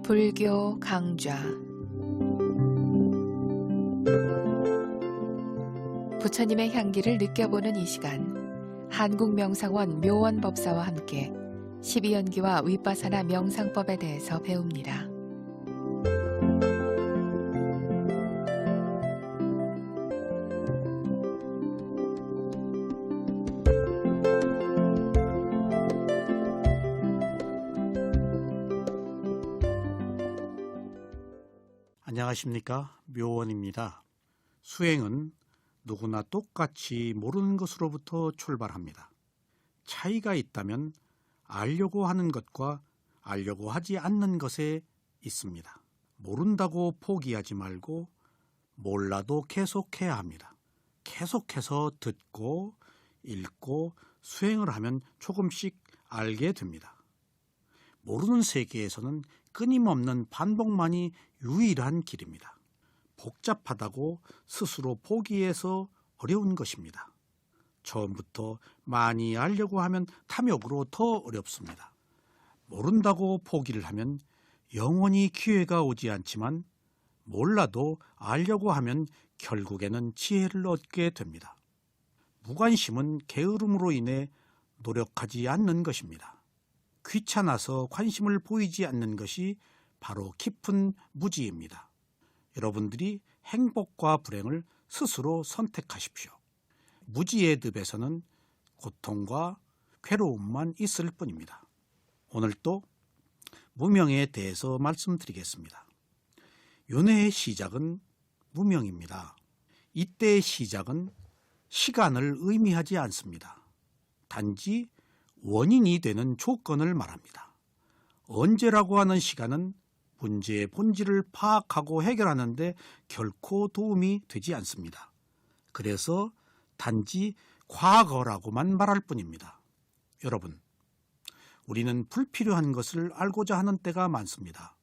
불교 강좌 부처님의 향기를 느껴보는 이 시간, 한국명상원 묘원법사와 함께 12연기와 윗바사나 명상법에 대해서 배웁니다. 안녕하십니까, 묘원입니다. 수행은 누구나 똑같이 모르는 것으로부터 출발합니다. 차이가 있다면 알려고 하는 것과 알려고 하지 않는 것에 있습니다. 모른다고 포기하지 말고 몰라도 계속해야 합니다. 계속해서 듣고 읽고 수행을 하면 조금씩 알게 됩니다. 모르는 세계에서는 끊임없는 반복만이 유일한 길입니다. 복잡하다고 스스로 포기해서 어려운 것입니다. 처음부터 많이 알려고 하면 탐욕으로 더 어렵습니다. 모른다고 포기를 하면 영원히 기회가 오지 않지만 몰라도 알려고 하면 결국에는 지혜를 얻게 됩니다. 무관심은 게으름으로 인해 노력하지 않는 것입니다. 귀찮아서 관심을 보이지 않는 것이 바로 깊은 무지입니다. 여러분들이 행복과 불행을 스스로 선택하십시오. 무지의 늪에서는 고통과 괴로움만 있을 뿐입니다. 오늘 또 무명에 대해서 말씀드리겠습니다. 윤회의 시작은 무명입니다. 이때의 시작은 시간을 의미하지 않습니다. 단지 원인이 되는 조건을 말합니다. 언제라고 하는 시간은 문제의 본질을 파악하고 해결하는 데 결코 도움이 되지 않습니다. 그래서 단지 과거라고만 말할 뿐입니다. 여러분, 우리는 불필요한 것을 알고자 하는 때가 많습니다.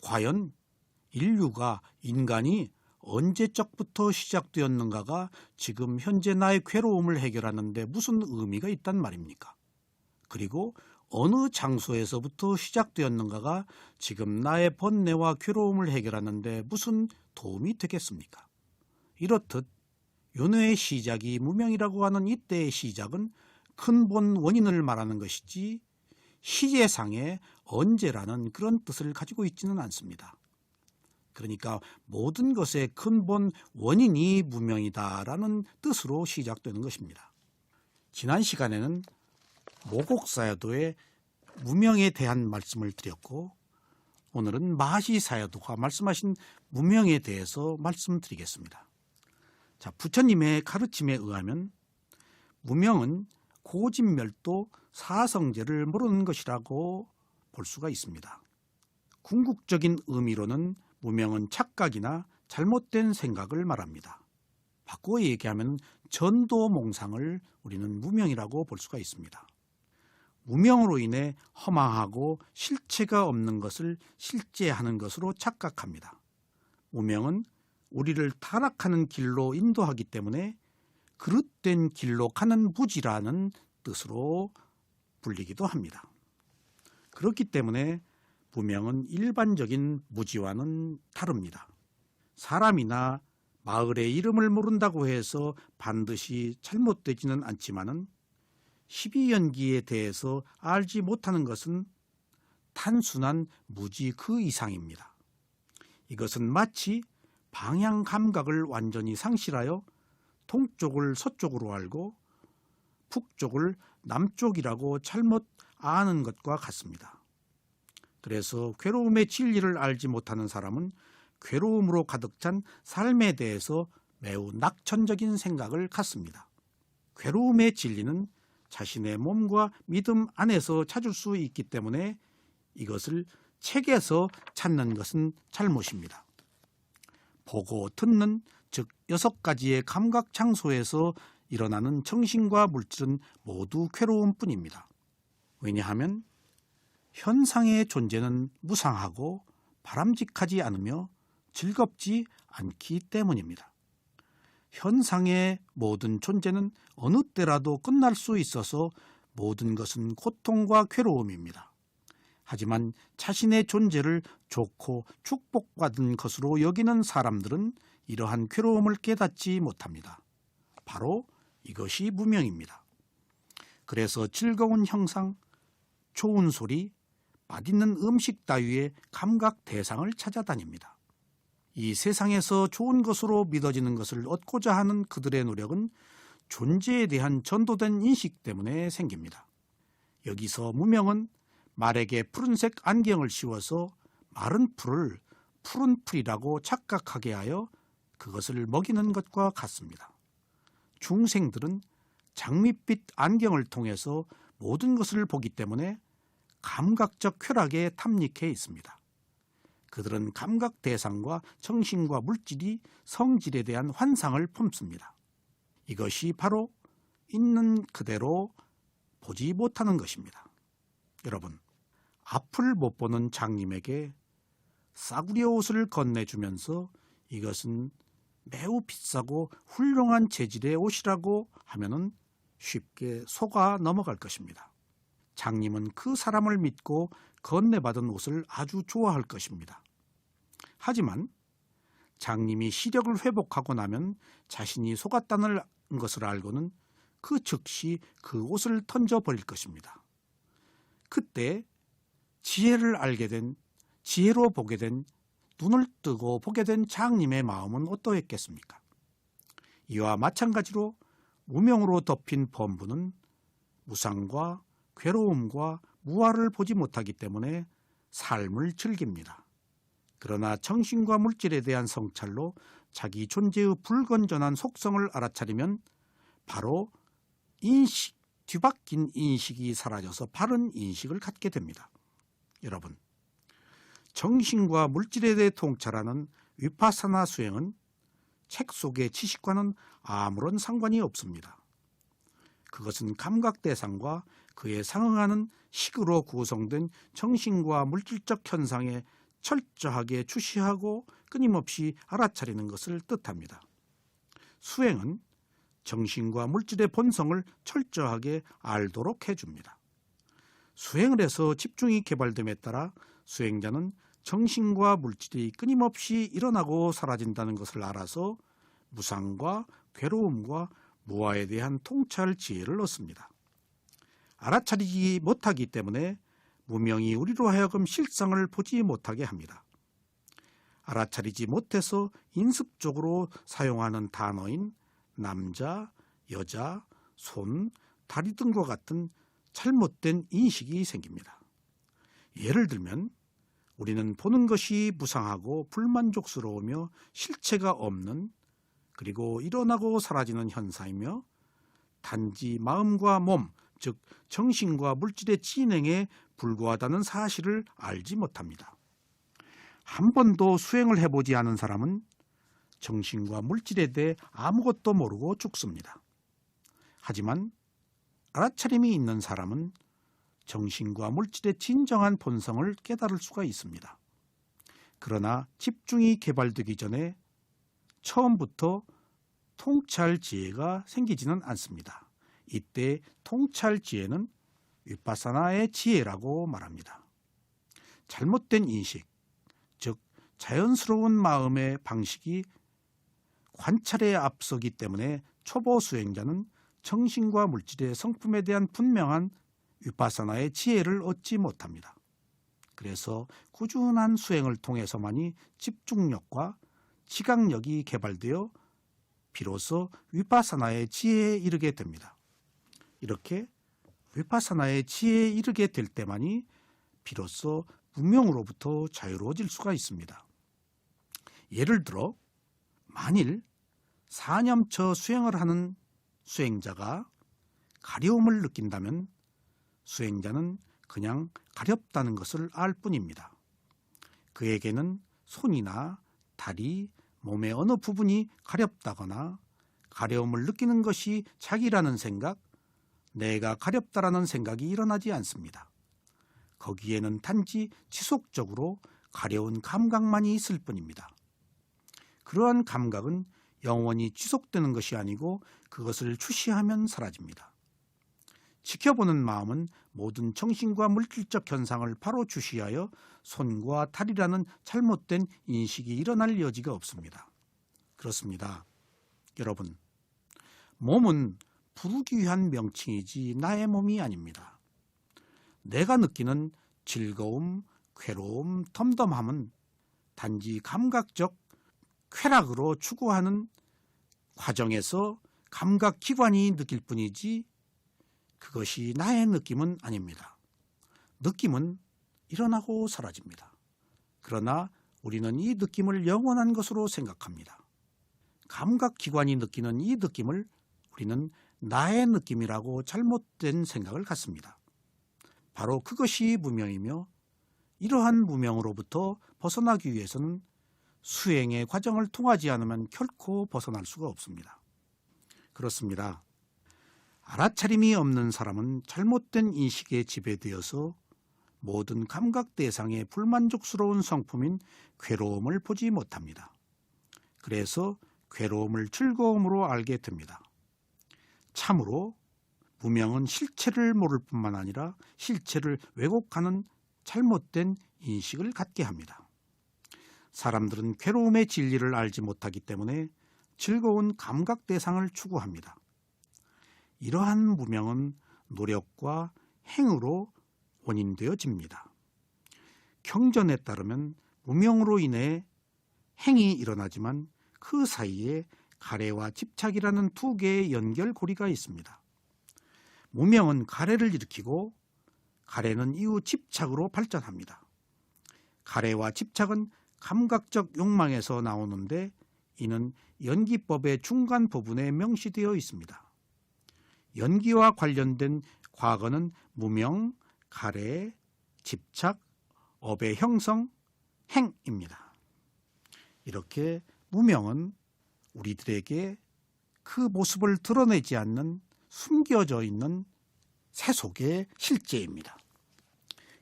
과연 인류가, 인간이 언제적부터 시작되었는가가 지금 현재 나의 괴로움을 해결하는 데 무슨 의미가 있단 말입니까? 그리고 어느 장소에서부터 시작되었는가가 지금 나의 번뇌와 괴로움을 해결하는 데 무슨 도움이 되겠습니까? 이렇듯 윤회의 시작이 무명이라고 하는 이때의 시작은 근본 원인을 말하는 것이지 시제상의 언제라는 그런 뜻을 가지고 있지는 않습니다. 그러니까 모든 것의 근본 원인이 무명이다라는 뜻으로 시작되는 것입니다. 지난 시간에는 모곡사여도의 무명에 대한 말씀을 드렸고, 오늘은 마하시사여도가 말씀하신 무명에 대해서 말씀드리겠습니다. 자, 부처님의 가르침에 의하면 무명은 고진멸도 사성제를 모르는 것이라고 볼 수가 있습니다. 궁극적인 의미로는 무명은 착각이나 잘못된 생각을 말합니다. 바꾸어 얘기하면 전도몽상을 우리는 무명이라고 볼 수가 있습니다. 무명으로 인해 허망하고 실체가 없는 것을 실제하는 것으로 착각합니다. 무명은 우리를 타락하는 길로 인도하기 때문에 그릇된 길로 가는 무지라는 뜻으로 불리기도 합니다. 그렇기 때문에 무명은 일반적인 무지와는 다릅니다. 사람이나 마을의 이름을 모른다고 해서 반드시 잘못되지는 않지만은 12연기에 대해서 알지 못하는 것은 단순한 무지 그 이상입니다. 이것은 마치 방향 감각을 완전히 상실하여 동쪽을 서쪽으로 알고 북쪽을 남쪽이라고 잘못 아는 것과 같습니다. 그래서 괴로움의 진리를 알지 못하는 사람은 괴로움으로 가득 찬 삶에 대해서 매우 낙천적인 생각을 갖습니다. 괴로움의 진리는 자신의 몸과 믿음 안에서 찾을 수 있기 때문에 이것을 책에서 찾는 것은 잘못입니다. 보고 듣는, 즉 6가지의 감각 장소에서 일어나는 정신과 물질은 모두 괴로움뿐입니다. 왜냐하면 현상의 존재는 무상하고 바람직하지 않으며 즐겁지 않기 때문입니다. 현상의 모든 존재는 어느 때라도 끝날 수 있어서 모든 것은 고통과 괴로움입니다. 하지만 자신의 존재를 좋고 축복받은 것으로 여기는 사람들은 이러한 괴로움을 깨닫지 못합니다. 바로 이것이 무명입니다. 그래서 즐거운 형상, 좋은 소리, 맛있는 음식 따위의 감각 대상을 찾아다닙니다. 이 세상에서 좋은 것으로 믿어지는 것을 얻고자 하는 그들의 노력은 존재에 대한 전도된 인식 때문에 생깁니다. 여기서 무명은 말에게 푸른색 안경을 씌워서 마른 풀을 푸른 풀이라고 착각하게 하여 그것을 먹이는 것과 같습니다. 중생들은 장밋빛 안경을 통해서 모든 것을 보기 때문에 감각적 쾌락에 탐닉해 있습니다. 그들은 감각 대상과 정신과 물질이 성질에 대한 환상을 품습니다. 이것이 바로 있는 그대로 보지 못하는 것입니다. 여러분, 앞을 못 보는 장님에게 싸구려 옷을 건네주면서 이것은 매우 비싸고 훌륭한 재질의 옷이라고 하면은 쉽게 속아 넘어갈 것입니다. 장님은 그 사람을 믿고 건네받은 옷을 아주 좋아할 것입니다. 하지만 장님이 시력을 회복하고 나면 자신이 속았다는 것을 알고는 그 즉시 그 옷을 던져버릴 것입니다. 그때 지혜를 알게 된, 지혜로 보게 된, 눈을 뜨고 보게 된 장님의 마음은 어떠했겠습니까? 이와 마찬가지로 무명으로 덮인 범부는 무상과 괴로움과 무아를 보지 못하기 때문에 삶을 즐깁니다. 그러나 정신과 물질에 대한 성찰로 자기 존재의 불건전한 속성을 알아차리면 바로 뒤바뀐 인식이 사라져서 바른 인식을 갖게 됩니다. 여러분, 정신과 물질에 대해 통찰하는 위파사나 수행은 책 속의 지식과는 아무런 상관이 없습니다. 그것은 감각 대상과 그에 상응하는 식으로 구성된 정신과 물질적 현상에 철저하게 주시하고 끊임없이 알아차리는 것을 뜻합니다. 수행은 정신과 물질의 본성을 철저하게 알도록 해줍니다. 수행을 해서 집중이 개발됨에 따라 수행자는 정신과 물질이 끊임없이 일어나고 사라진다는 것을 알아서 무상과 괴로움과 무아에 대한 통찰 지혜를 얻습니다. 알아차리지 못하기 때문에 무명이 우리로 하여금 실상을 보지 못하게 합니다. 알아차리지 못해서 인습적으로 사용하는 단어인 남자, 여자, 손, 다리 등과 같은 잘못된 인식이 생깁니다. 예를 들면 우리는 보는 것이 무상하고 불만족스러우며 실체가 없는, 그리고 일어나고 사라지는 현상이며 단지 마음과 몸, 즉 정신과 물질의 진행에 불과하다는 사실을 알지 못합니다. 한 번도 수행을 해보지 않은 사람은 정신과 물질에 대해 아무것도 모르고 죽습니다. 하지만 알아차림이 있는 사람은 정신과 물질의 진정한 본성을 깨달을 수가 있습니다. 그러나 집중이 개발되기 전에 처음부터 통찰 지혜가 생기지는 않습니다. 이때 통찰 지혜는 위파사나의 지혜라고 말합니다. 잘못된 인식, 즉 자연스러운 마음의 방식이 관찰에 앞서기 때문에 초보 수행자는 정신과 물질의 성품에 대한 분명한 위파사나의 지혜를 얻지 못합니다. 그래서 꾸준한 수행을 통해서만이 집중력과 지각력이 개발되어 비로소 위파사나의 지혜에 이르게 됩니다. 이렇게 위파사나의 지혜에 이르게 될 때만이 비로소 무명으로부터 자유로워질 수가 있습니다. 예를 들어 만일 4념처 수행을 하는 수행자가 가려움을 느낀다면 수행자는 그냥 가렵다는 것을 알 뿐입니다. 그에게는 손이나 다리, 몸의 어느 부분이 가렵다거나 가려움을 느끼는 것이 자기라는 생각, 내가 가렵다라는 생각이 일어나지 않습니다. 거기에는 단지 지속적으로 가려운 감각만이 있을 뿐입니다. 그러한 감각은 영원히 지속되는 것이 아니고 그것을 추시하면 사라집니다. 지켜보는 마음은 모든 정신과 물질적 현상을 바로 주시하여 손과 탈이라는 잘못된 인식이 일어날 여지가 없습니다. 그렇습니다. 여러분, 몸은 부르기 위한 명칭이지 나의 몸이 아닙니다. 내가 느끼는 즐거움, 괴로움, 덤덤함은 단지 감각적 쾌락으로 추구하는 과정에서 감각기관이 느낄 뿐이지 그것이 나의 느낌은 아닙니다. 느낌은 일어나고 사라집니다. 그러나 우리는 이 느낌을 영원한 것으로 생각합니다. 감각기관이 느끼는 이 느낌을 우리는 나의 느낌이라고 잘못된 생각을 갖습니다. 바로 그것이 무명이며 이러한 무명으로부터 벗어나기 위해서는 수행의 과정을 통하지 않으면 결코 벗어날 수가 없습니다. 그렇습니다. 알아차림이 없는 사람은 잘못된 인식에 지배되어서 모든 감각 대상의 불만족스러운 성품인 괴로움을 보지 못합니다. 그래서 괴로움을 즐거움으로 알게 됩니다. 참으로 무명은 실체를 모를 뿐만 아니라 실체를 왜곡하는 잘못된 인식을 갖게 합니다. 사람들은 괴로움의 진리를 알지 못하기 때문에 즐거운 감각 대상을 추구합니다. 이러한 무명은 노력과 행으로 원인되어집니다. 경전에 따르면 무명으로 인해 행이 일어나지만 그 사이에 가래와 집착이라는 두 개의 연결고리가 있습니다. 무명은 가래를 일으키고 가래는 이후 집착으로 발전합니다. 가래와 집착은 감각적 욕망에서 나오는데 이는 연기법의 중간 부분에 명시되어 있습니다. 연기와 관련된 과거는 무명, 가래, 집착, 업의 형성, 행입니다. 이렇게 무명은 우리들에게 그 모습을 드러내지 않는 숨겨져 있는 세속의 실제입니다.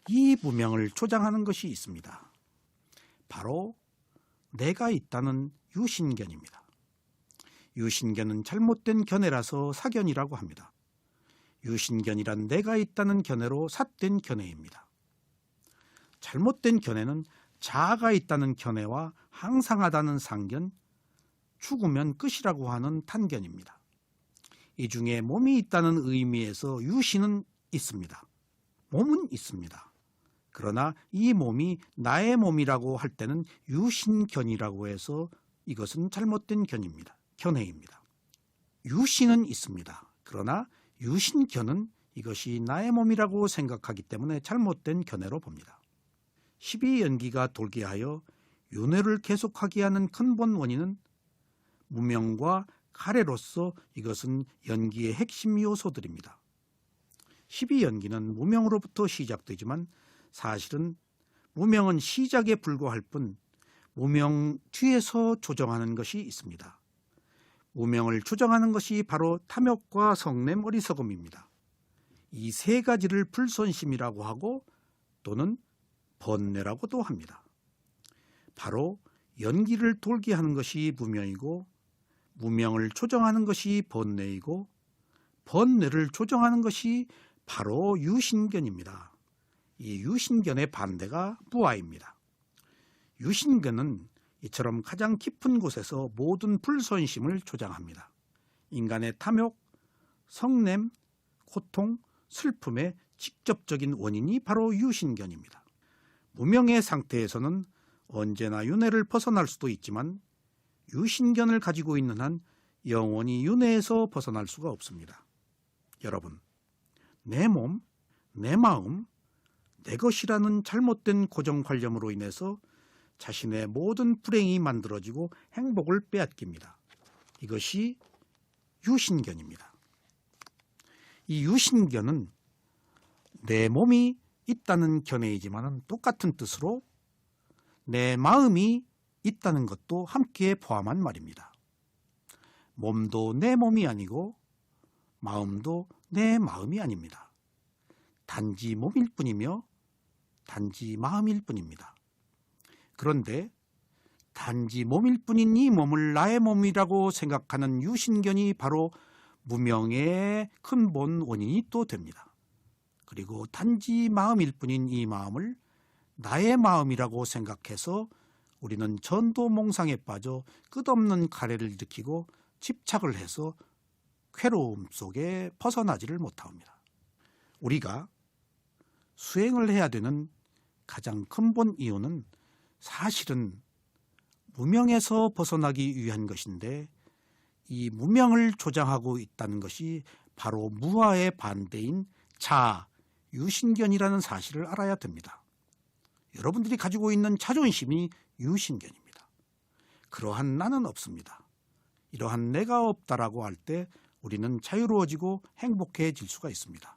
이 무명을 조장하는 것이 있습니다. 바로 내가 있다는 유신견입니다. 유신견은 잘못된 견해라서 사견이라고 합니다. 유신견이란 내가 있다는 견해로 삿된 견해입니다. 잘못된 견해는 자아가 있다는 견해와 항상하다는 상견, 죽으면 끝이라고 하는 탄견입니다. 이 중에 몸이 있다는 의미에서 유신은 있습니다. 몸은 있습니다. 그러나 이 몸이 나의 몸이라고 할 때는 유신견이라고 해서 이것은 잘못된 견해입니다. 유신은 있습니다. 그러나 유신견은 이것이 나의 몸이라고 생각하기 때문에 잘못된 견해로 봅니다. 12연기가 돌게 하여 윤회를 계속하게 하는 근본 원인은 무명과 가래로서 이것은 연기의 핵심 요소들입니다. 12연기는 무명으로부터 시작되지만 사실은 무명은 시작에 불과할 뿐 무명 뒤에서 조정하는 것이 있습니다. 무명을 조정하는 것이 바로 탐욕과 성냄, 어리석음입니다. 이 세 가지를 불선심이라고 하고 또는 번뇌라고도 합니다. 바로 연기를 돌게 하는 것이 무명이고 무명을 조정하는 것이 번뇌이고 번뇌를 조정하는 것이 바로 유신견입니다. 이 유신견의 반대가 무아입니다. 유신견은 이처럼 가장 깊은 곳에서 모든 불선심을 조장합니다. 인간의 탐욕, 성냄, 고통, 슬픔의 직접적인 원인이 바로 유신견입니다. 무명의 상태에서는 언제나 윤회를 벗어날 수도 있지만 유신견을 가지고 있는 한 영원히 윤회에서 벗어날 수가 없습니다. 여러분, 내 몸, 내 마음, 내 것이라는 잘못된 고정관념으로 인해서 자신의 모든 불행이 만들어지고 행복을 빼앗깁니다. 이것이 유신견입니다. 이 유신견은 내 몸이 있다는 견해이지만 똑같은 뜻으로 내 마음이 있다는 것도 함께 포함한 말입니다. 몸도 내 몸이 아니고 마음도 내 마음이 아닙니다. 단지 몸일 뿐이며 단지 마음일 뿐입니다. 그런데 단지 몸일 뿐인 이 몸을 나의 몸이라고 생각하는 유신견이 바로 무명의 근본 원인이 또 됩니다. 그리고 단지 마음일 뿐인 이 마음을 나의 마음이라고 생각해서 우리는 전도몽상에 빠져 끝없는 가래를 일으키고 집착을 해서 괴로움 속에 벗어나지를 못합니다. 우리가 수행을 해야 되는 가장 근본 이유는 사실은 무명에서 벗어나기 위한 것인데, 이 무명을 조장하고 있다는 것이 바로 무아의 반대인 자, 유신견이라는 사실을 알아야 됩니다. 여러분들이 가지고 있는 자존심이 유신견입니다. 그러한 나는 없습니다. 이러한 내가 없다라고 할 때 우리는 자유로워지고 행복해질 수가 있습니다.